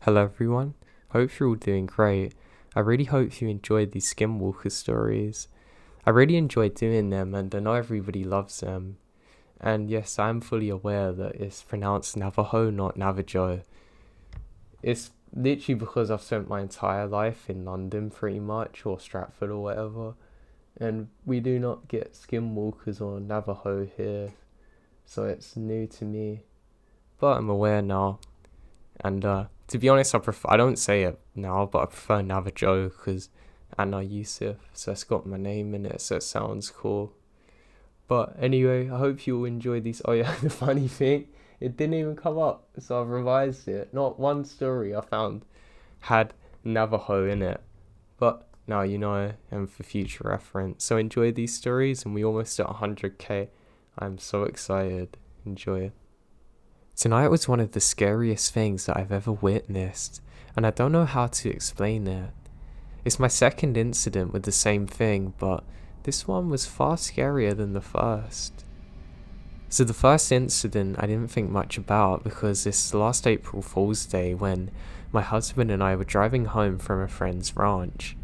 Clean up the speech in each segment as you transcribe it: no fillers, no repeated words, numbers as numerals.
Hello everyone, hope you're all doing great. I really hope you enjoyed these Skinwalker stories. I really enjoyed doing them and I know everybody loves them. And yes, I'm fully aware that it's pronounced Navajo, not Navajo. It's literally because I've spent my entire life in London pretty much, or Stratford or whatever. And we do not get Skinwalkers or Navajo here, so it's new to me. But I'm aware now. And to be honest, I don't say it now, but I prefer Navajo because Anna Yusuf, so it's got my name in it, so it sounds cool. But anyway, I hope you all enjoyed these. Oh yeah, the funny thing, it didn't even come up, so I've revised it. Not one story I found had Navajo in it, but now you know, and for future reference. So enjoy these stories, and we almost at 100k. I'm so excited. Enjoy it. Tonight was one of the scariest things that I've ever witnessed, and I don't know how to explain it. It's my second incident with the same thing, but this one was far scarier than the first. So the first incident I didn't think much about because it's last April Fool's Day when my husband and I were driving home from a friend's ranch.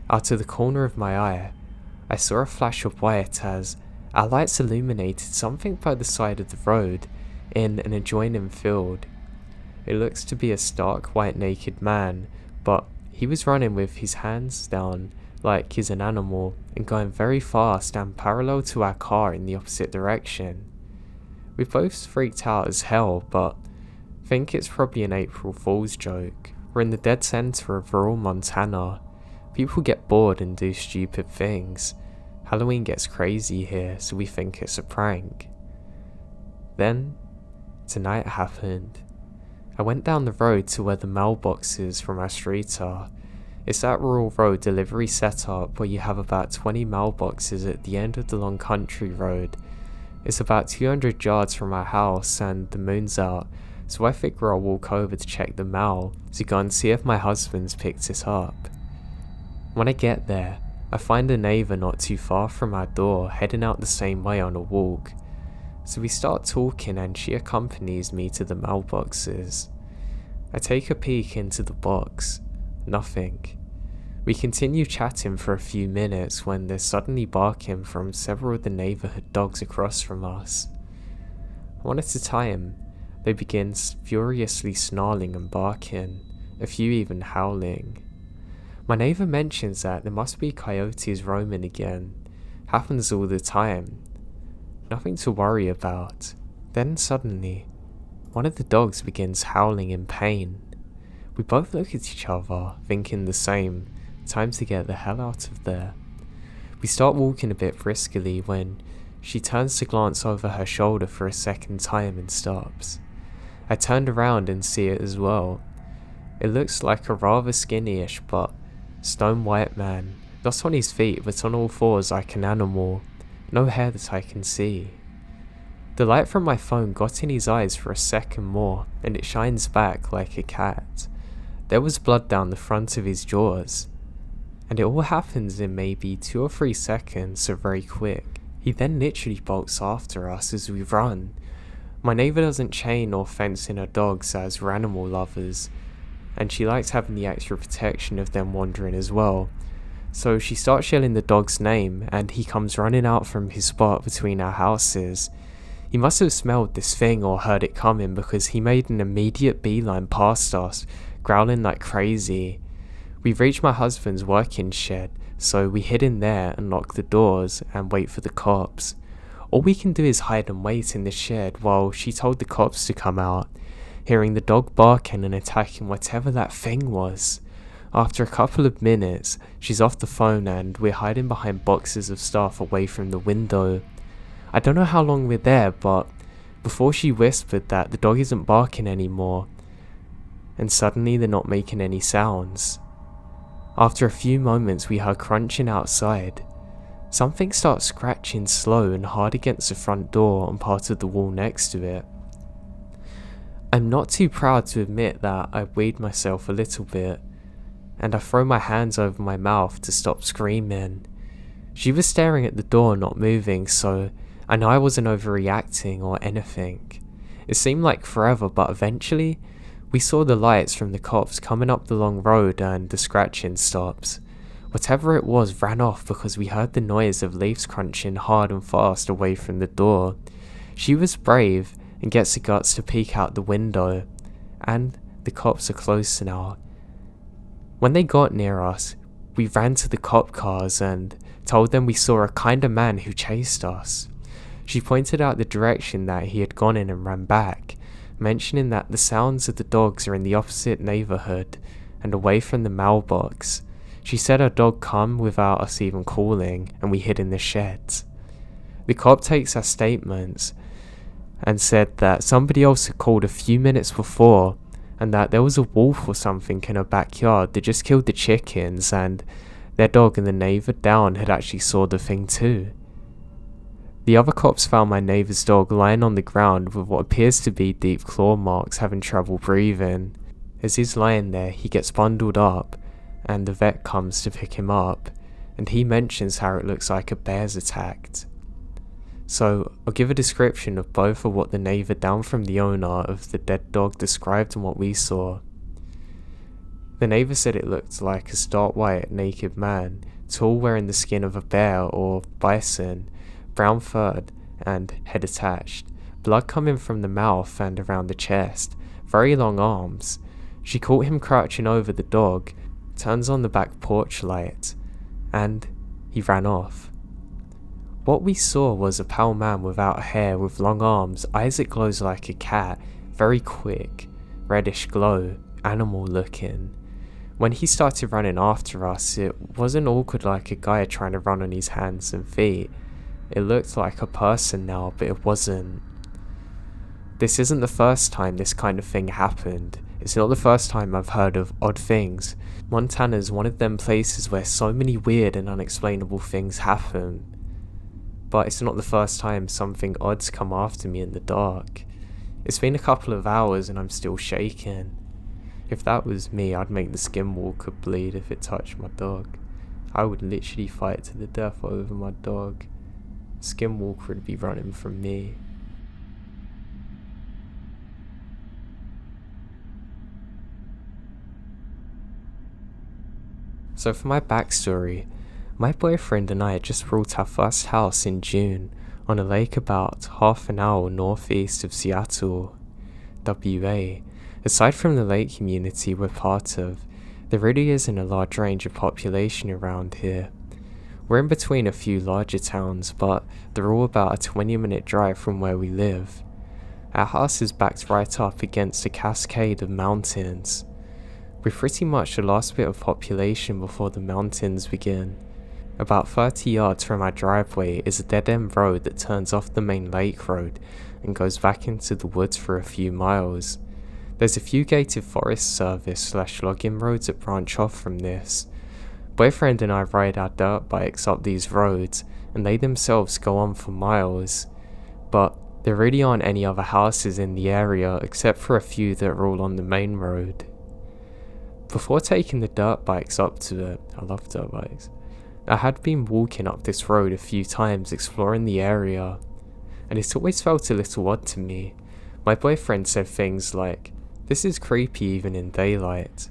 Out of the corner of my eye, I saw a flash of white as our lights illuminated something by the side of the road in an adjoining field. It looks to be a stark white naked man, but he was running with his hands down like he's an animal and going very fast and parallel to our car in the opposite direction. We both freaked out as hell, but think it's probably an April Fool's joke. We're in the dead center of rural Montana. People get bored and do stupid things. Halloween gets crazy here, so we think it's a prank. Then tonight happened. I went down the road to where the mailboxes from our street are. It's that rural road delivery setup where you have about 20 mailboxes at the end of the long country road. It's about 200 yards from our house and the moon's out, so I figure I'll walk over to check the mail to go and see if my husband's picked it up. When I get there, I find a neighbour not too far from our door heading out the same way on a walk. So we start talking and she accompanies me to the mailboxes. I take a peek into the box. Nothing. We continue chatting for a few minutes when there's suddenly barking from several of the neighbourhood dogs across from us. One at a time, they begin furiously snarling and barking, a few even howling. My neighbour mentions that there must be coyotes roaming again. Happens all the time. Nothing to worry about. Then suddenly, one of the dogs begins howling in pain. We both look at each other, thinking the same. Time to get the hell out of there. We start walking a bit briskly when she turns to glance over her shoulder for a second time and stops. I turned around and see it as well. It looks like a rather skinny-ish but stone white man, not on his feet but on all fours like an animal. No hair that I can see. The light from my phone got in his eyes for a second more, and it shines back like a cat. There was blood down the front of his jaws, and it all happens in maybe 2 or 3 seconds, so very quick. He then literally bolts after us as we run. My neighbour doesn't chain or fence in her dogs as we're animal lovers, and she likes having the extra protection of them wandering as well. So she starts yelling the dog's name and he comes running out from his spot between our houses. He must have smelled this thing or heard it coming because he made an immediate beeline past us, growling like crazy. We reached my husband's working shed, so we hid in there and locked the doors and wait for the cops. All we can do is hide and wait in the shed while she told the cops to come out, hearing the dog barking and attacking whatever that thing was. After a couple of minutes, she's off the phone and we're hiding behind boxes of stuff away from the window. I don't know how long we're there, but before she whispered that the dog isn't barking anymore, and suddenly they're not making any sounds. After a few moments we heard crunching outside. Something starts scratching slow and hard against the front door on part of the wall next to it. I'm not too proud to admit that I weighed myself a little bit, and I throw my hands over my mouth to stop screaming. She was staring at the door, not moving, so I know I wasn't overreacting or anything. It seemed like forever, but eventually, We saw the lights from the cops coming up the long road and the scratching stops. Whatever it was ran off because we heard the noise of leaves crunching hard and fast away from the door. She was brave and gets the guts to peek out the window, and the cops are close now. When they got near us, we ran to the cop cars and told them we saw a kind of man who chased us. She pointed out the direction that he had gone in and ran back, mentioning that the sounds of the dogs are in the opposite neighborhood and away from the mailbox. She said her dog come without us even calling, and we hid in the sheds. The cop takes our statements and said that somebody else had called a few minutes before, and that there was a wolf or something in her backyard that just killed the chickens, and their dog and the neighbour down had actually saw the thing too. The other cops found my neighbour's dog lying on the ground with what appears to be deep claw marks, having trouble breathing. As he's lying there, he gets bundled up, and the vet comes to pick him up, and he mentions how it looks like a bear's attacked. So I'll give a description of both of what the neighbour down from the owner of the dead dog described and what we saw. The neighbour said it looked like a stark white naked man, tall, wearing the skin of a bear or bison, brown furred and head attached, blood coming from the mouth and around the chest, very long arms. She caught him crouching over the dog, turns on the back porch light, and he ran off. What we saw was a pale man without hair, with long arms, eyes that glows like a cat, very quick, reddish glow, animal looking. When he started running after us, it wasn't awkward like a guy trying to run on his hands and feet. It looked like a person now, but it wasn't. This isn't the first time this kind of thing happened. It's not the first time I've heard of odd things. Montana's one of them places where so many weird and unexplainable things happen. But it's not the first time something odd's come after me in the dark. It's been a couple of hours and I'm still shaking. If that was me, I'd make the Skinwalker bleed if it touched my dog. I would literally fight to the death over my dog. Skinwalker would be running from me. So for my backstory, my boyfriend and I had just bought our first house in June on a lake about half an hour northeast of Seattle, WA. Aside from the lake community we're part of, there really isn't a large range of population around here. We're in between a few larger towns, but they're all about a 20-minute drive from where we live. Our house is backed right up against a cascade of mountains. We're pretty much the last bit of population before the mountains begin. About 30 yards from our driveway is a dead-end road that turns off the main lake road and goes back into the woods for a few miles. There's a few gated forest service / logging roads that branch off from this. Boyfriend and I ride our dirt bikes up these roads, and they themselves go on for miles, but there really aren't any other houses in the area except for a few that are all on the main road. Before taking the dirt bikes up to it, I love dirt bikes, I had been walking up this road a few times exploring the area, and it always felt a little odd to me. My boyfriend said things like, "This is creepy even in daylight."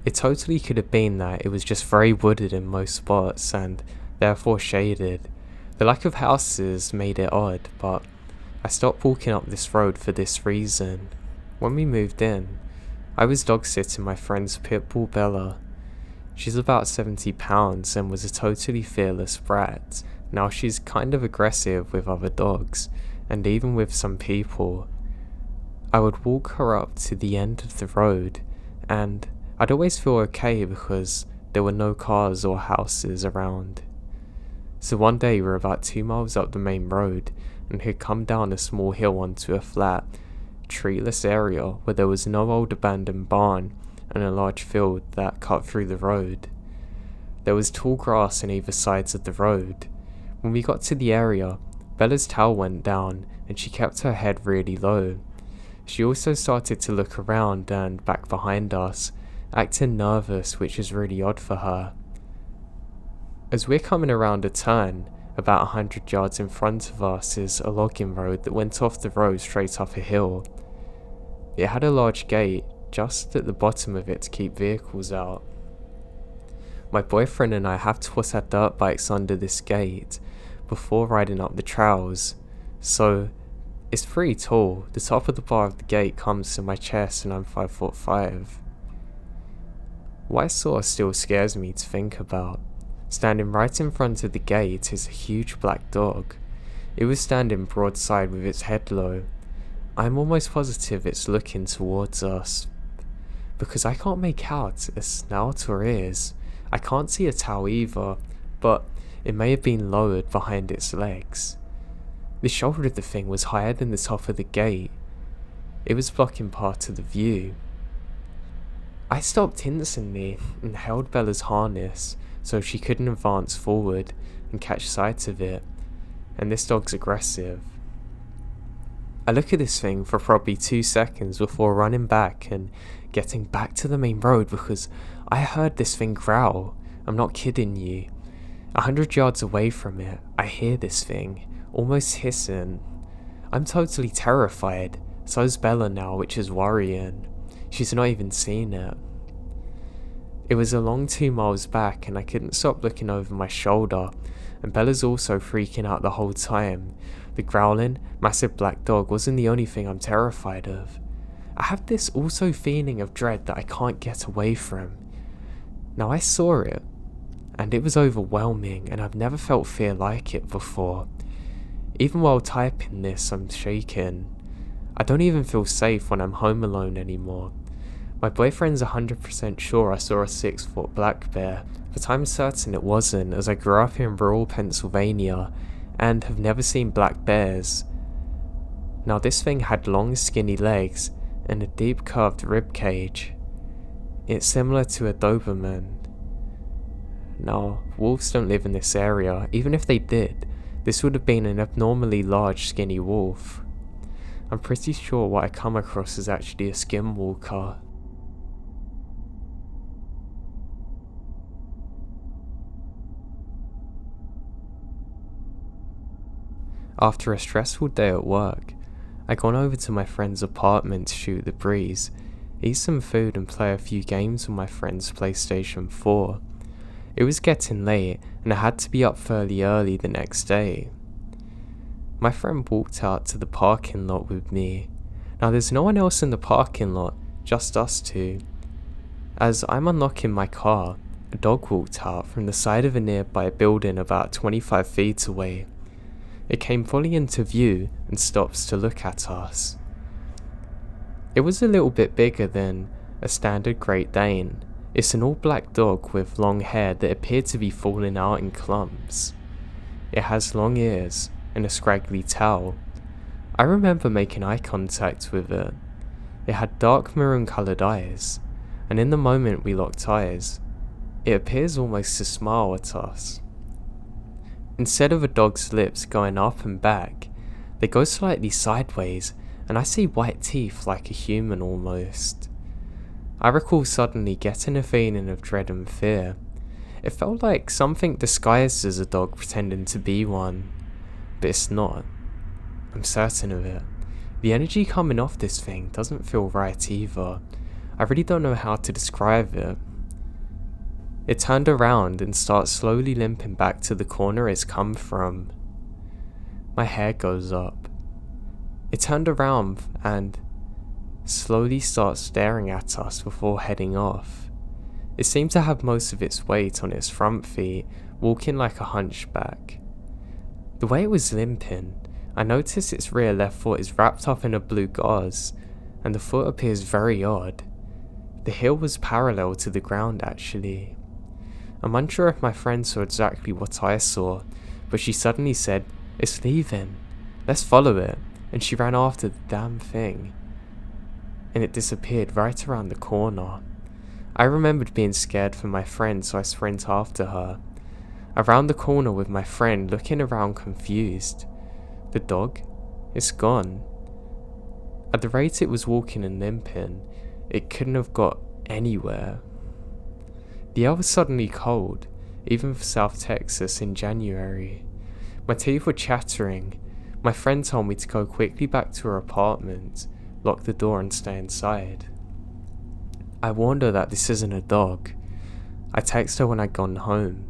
It totally could have been that it was just very wooded in most spots and therefore shaded. The lack of houses made it odd, but I stopped walking up this road for this reason. When we moved in, I was dog sitting my friend's pit bull Bella. She's about 70 pounds and was a totally fearless brat. Now she's kind of aggressive with other dogs, and even with some people. I would walk her up to the end of the road, and I'd always feel okay because there were no cars or houses around. So one day we were about 2 miles up the main road and had come down a small hill onto a flat, treeless area where there was no old abandoned barn and a large field that cut through the road. There was tall grass on either sides of the road. When we got to the area, Bella's tail went down and she kept her head really low. She also started to look around and back behind us, acting nervous, which is really odd for her. As we're coming around a turn, about 100 yards in front of us is a logging road that went off the road straight up a hill. It had a large gate just at the bottom of it to keep vehicles out. My boyfriend and I have to put our dirt bikes under this gate before riding up the trails, so it's pretty tall. The top of the bar of the gate comes to my chest and I'm 5'5". What I saw still scares me to think about. Standing right in front of the gate is a huge black dog. It was standing broadside with its head low. I'm almost positive it's looking towards us, because I can't make out a snout or ears. I can't see a tail either, but it may have been lowered behind its legs. The shoulder of the thing was higher than the top of the gate. It was blocking part of the view. I stopped instantly and held Bella's harness so she couldn't advance forward and catch sight of it, and this dog's aggressive. I look at this thing for probably 2 seconds before running back and getting back to the main road because I heard this thing growl. I'm not kidding you. 100 yards away from it, I hear this thing, almost hissing. I'm totally terrified. So's Bella now, which is worrying. She's not even seen it. It was a long 2 miles back and I couldn't stop looking over my shoulder, and Bella's also freaking out the whole time. The growling, massive black dog wasn't the only thing I'm terrified of. I have this also feeling of dread that I can't get away from. Now I saw it, and it was overwhelming, and I've never felt fear like it before. Even while typing this, I'm shaking. I don't even feel safe when I'm home alone anymore. My boyfriend's 100% sure I saw a 6-foot black bear, but I'm certain it wasn't, as I grew up in rural Pennsylvania and have never seen black bears. Now this thing had long skinny legs and a deep curved rib cage. It's similar to a Doberman. Now, wolves don't live in this area. Even if they did, this would have been an abnormally large skinny wolf. I'm pretty sure what I come across is actually a skinwalker. After a stressful day at work, I gone over to my friend's apartment to shoot the breeze, eat some food and play a few games on my friend's PlayStation 4. It was getting late and I had to be up fairly early the next day. My friend walked out to the parking lot with me. Now there's no one else in the parking lot, just us two. As I'm unlocking my car, a dog walked out from the side of a nearby building about 25 feet away. It came fully into view and stops to look at us. It was a little bit bigger than a standard Great Dane. It's an all-black dog with long hair that appeared to be falling out in clumps. It has long ears and a scraggly tail. I remember making eye contact with it. It had dark maroon coloured eyes, and in the moment we locked eyes, it appears almost to smile at us. Instead of a dog's lips going up and back, they go slightly sideways, and I see white teeth like a human almost. I recall suddenly getting a feeling of dread and fear. It felt like something disguised as a dog pretending to be one, but it's not. I'm certain of it. The energy coming off this thing doesn't feel right either. I really don't know how to describe it. It turned around and starts slowly limping back to the corner it's come from. My hair goes up. It turned around and slowly starts staring at us before heading off. It seemed to have most of its weight on its front feet, walking like a hunchback. The way it was limping, I noticed its rear left foot is wrapped up in a blue gauze, and the foot appears very odd. The heel was parallel to the ground actually. I'm unsure if my friend saw exactly what I saw, but she suddenly said, "It's leaving. Let's follow it," and she ran after the damn thing. And it disappeared right around the corner. I remembered being scared for my friend, so I sprint after her. Around the corner with my friend, looking around confused. The dog? It's gone. At the rate it was walking and limping, it couldn't have got anywhere. The air was suddenly cold, even for South Texas in January. My teeth were chattering. My friend told me to go quickly back to her apartment, lock the door and stay inside. I warned her that this isn't a dog. I text her when I'd gone home.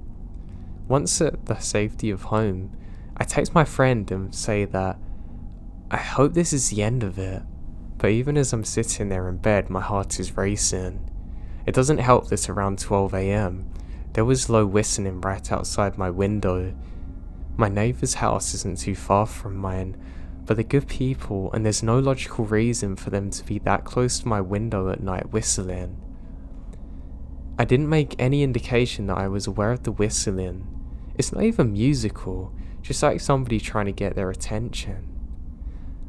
Once at the safety of home, I text my friend and say that I hope this is the end of it. But even as I'm sitting there in bed, my heart is racing. It doesn't help that around 12 AM, there was low whistling right outside my window. My neighbour's house isn't too far from mine, but they're good people and there's no logical reason for them to be that close to my window at night whistling. I didn't make any indication that I was aware of the whistling. It's not even musical, just like somebody trying to get their attention.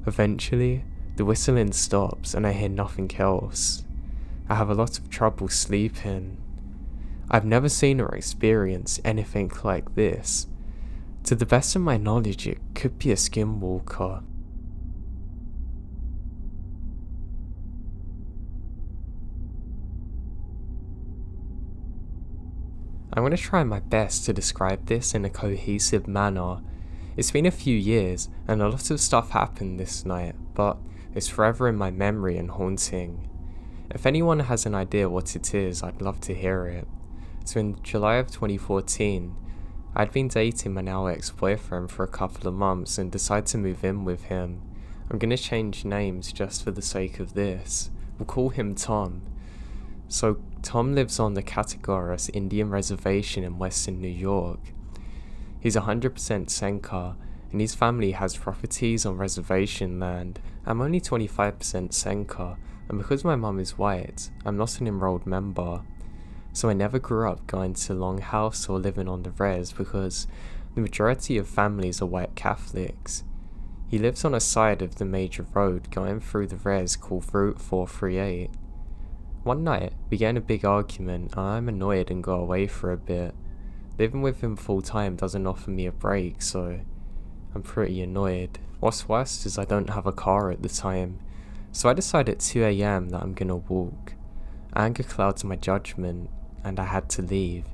Eventually, the whistling stops and I hear nothing else. I have a lot of trouble sleeping. I've never seen or experienced anything like this. To the best of my knowledge, it could be a skinwalker. I'm going to try my best to describe this in a cohesive manner. It's been a few years and a lot of stuff happened this night, but it's forever in my memory and haunting. If anyone has an idea what it is, I'd love to hear it. So in July of 2014, I'd been dating my now ex-boyfriend for a couple of months and decided to move in with him. I'm going to change names just for the sake of this. We'll call him Tom. So Tom lives on the Cthulhu Indian Reservation in western New York. He's 100% Senka, and his family has properties on reservation land. I'm only 25% Senka, and because my mum is white, I'm not an enrolled member. So I never grew up going to Longhouse or living on the res because the majority of families are white Catholics. He lives on a side of the major road going through the res called Route 438. One night, we get in a big argument and I'm annoyed and go away for a bit. Living with him full time doesn't offer me a break, so I'm pretty annoyed. What's worse is I don't have a car at the time, so I decide at 2 AM that I'm gonna walk. Anger clouds my judgment, and I had to leave.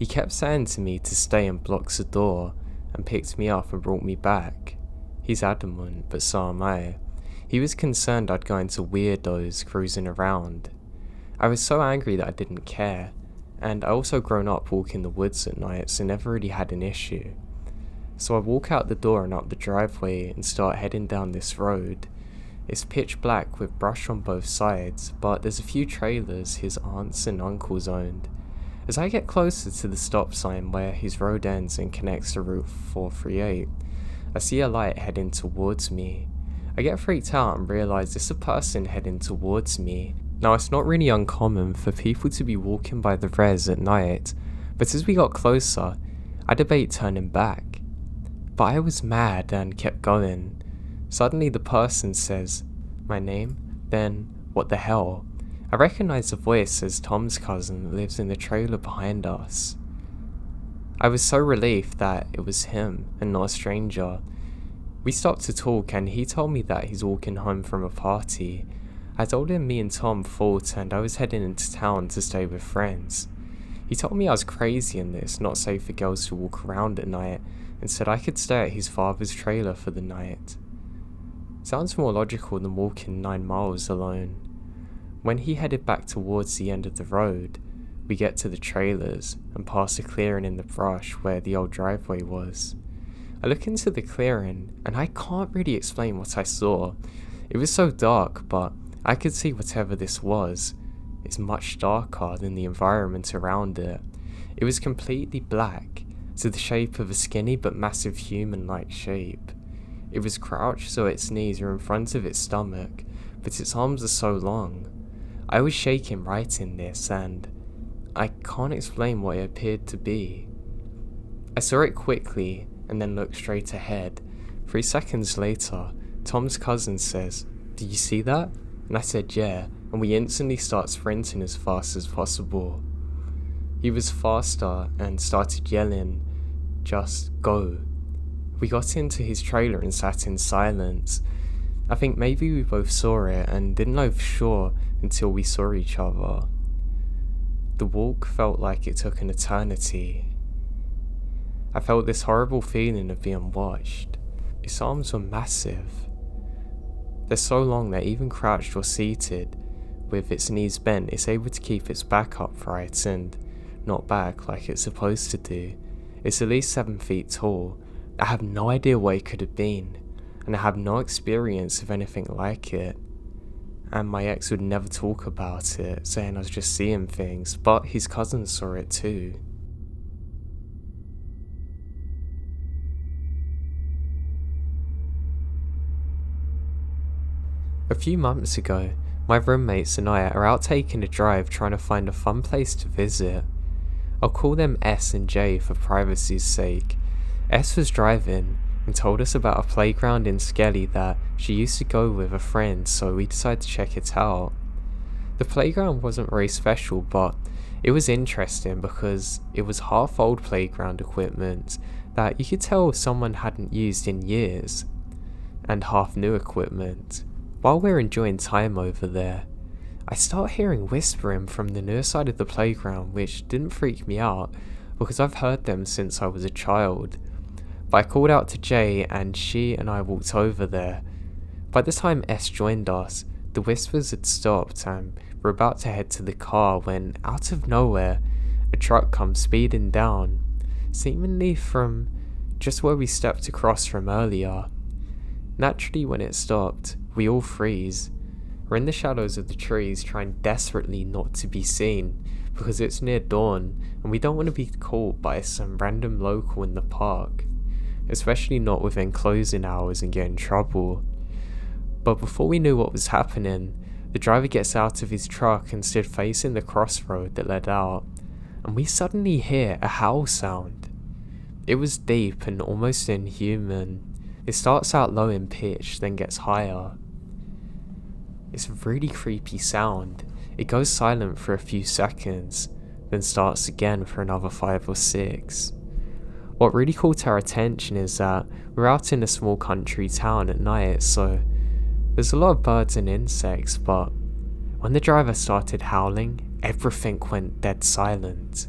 He kept saying to me to stay and blocks the door, and picked me up and brought me back. He's adamant, but so am I. He was concerned I'd go into weirdos cruising around. I was so angry that I didn't care, and I also grown up walking the woods at night, so never really had an issue. So I walk out the door and up the driveway and start heading down this road. It's pitch black with brush on both sides, but there's a few trailers his aunts and uncles owned. As I get closer to the stop sign where his road ends and connects to Route 438, I see a light heading towards me. I get freaked out and realise it's a person heading towards me. Now it's not really uncommon for people to be walking by the res at night, but as we got closer, I debate turning back. But I was mad and kept going. Suddenly the person says, my name, then what the hell? I recognise the voice as Tom's cousin that lives in the trailer behind us. I was so relieved that it was him and not a stranger. We stopped to talk and he told me that he's walking home from a party. I told him me and Tom fought and I was heading into town to stay with friends. He told me I was crazy and it's not safe for girls to walk around at night and said I could stay at his father's trailer for the night. Sounds more logical than walking 9 miles alone. When he headed back towards the end of the road, we get to the trailers and pass a clearing in the brush where the old driveway was. I look into the clearing and I can't really explain what I saw. It was so dark, but I could see whatever this was. It's much darker than the environment around it. It was completely black, to the shape of a skinny but massive human-like shape. It was crouched so its knees are in front of its stomach, but its arms are so long. I was shaking right in this and I can't explain what it appeared to be. I saw it quickly and then looked straight ahead. 3 seconds later, Tom's cousin says, "Did you see that?" And I said yeah, and we instantly start sprinting as fast as possible. He was faster and started yelling, "Just go." We got into his trailer and sat in silence. I think maybe we both saw it and didn't know for sure until we saw each other. The walk felt like it took an eternity. I felt this horrible feeling of being watched. His arms were massive. They're so long that even crouched or seated, with its knees bent, it's able to keep its back upright and not back like it's supposed to do. It's at least 7 feet tall. I have no idea what it could have been, and I have no experience of anything like it. And my ex would never talk about it, saying I was just seeing things, but his cousin saw it too. A few months ago, my roommates and I are out taking a drive trying to find a fun place to visit. I'll call them S and J for privacy's sake. S was driving and told us about a playground in Skelly that she used to go with a friend, so we decided to check it out. The playground wasn't very special, but it was interesting because it was half old playground equipment that you could tell someone hadn't used in years, and half new equipment. While we're enjoying time over there, I start hearing whispering from the near side of the playground, which didn't freak me out because I've heard them since I was a child. But I called out to Jay and she and I walked over there. By the time S joined us, the whispers had stopped and we're about to head to the car when, out of nowhere, a truck comes speeding down, seemingly from just where we stepped across from earlier. Naturally, when it stopped, we all freeze. We're in the shadows of the trees trying desperately not to be seen because it's near dawn and we don't want to be caught by some random local in the park, especially not within closing hours and get in trouble. But before we knew what was happening, the driver gets out of his truck and stood facing the crossroad that led out, and we suddenly hear a howl sound. It was deep and almost inhuman. It starts out low in pitch, then gets higher. It's a really creepy sound. It goes silent for a few seconds, then starts again for another 5 or 6. What really caught our attention is that we're out in a small country town at night, so there's a lot of birds and insects, but when the driver started howling, everything went dead silent.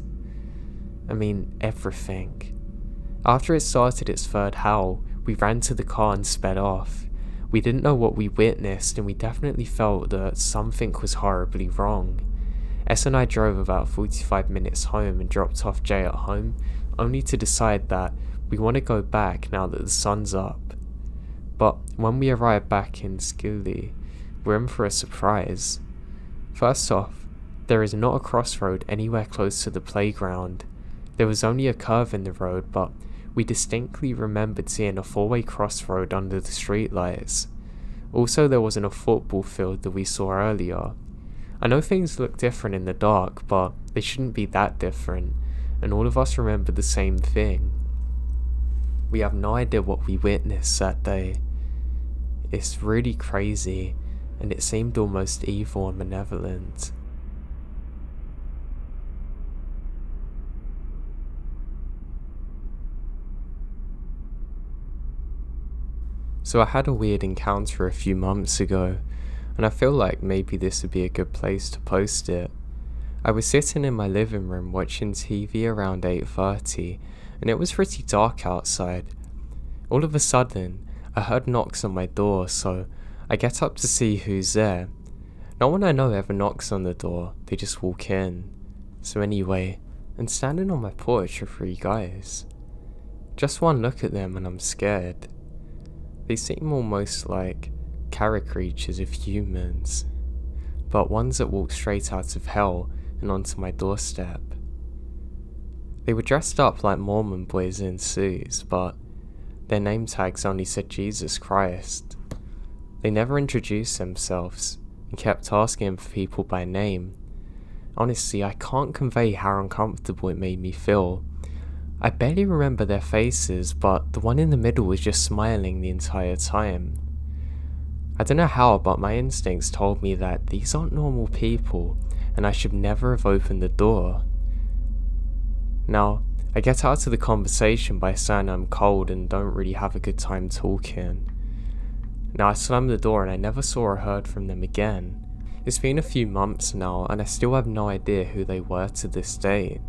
I mean, everything. After it started its third howl, we ran to the car and sped off. We didn't know what we witnessed, and we definitely felt that something was horribly wrong. S and I drove about 45 minutes home and dropped off Jay at home, only to decide that we want to go back now that the sun's up. But when we arrived back in Skelly, we're in for a surprise. First off, there is not a crossroad anywhere close to the playground. There was only a curve in the road, but we distinctly remembered seeing a 4-way crossroad under the streetlights. Also, there wasn't a football field that we saw earlier. I know things look different in the dark, but they shouldn't be that different, and all of us remember the same thing. We have no idea what we witnessed that day. It's really crazy, and it seemed almost evil and malevolent. So I had a weird encounter a few months ago, and I feel like maybe this would be a good place to post it. I was sitting in my living room watching TV around 8:30, and it was pretty dark outside. All of a sudden, I heard knocks on my door, so I get up to see who's there. No one I know ever knocks on the door, they just walk in. So anyway, I'm standing on my porch with 3 guys. Just one look at them and I'm scared. They seem almost like caricatures of humans, but ones that walk straight out of hell and onto my doorstep. They were dressed up like Mormon boys in suits, but their name tags only said Jesus Christ. They never introduced themselves and kept asking for people by name. Honestly, I can't convey how uncomfortable it made me feel. I barely remember their faces, but the one in the middle was just smiling the entire time. I don't know how, but my instincts told me that these aren't normal people, and I should never have opened the door. Now, I get out of the conversation by saying I'm cold and don't really have a good time talking. Now I slammed the door and I never saw or heard from them again. It's been a few months now and I still have no idea who they were to this date.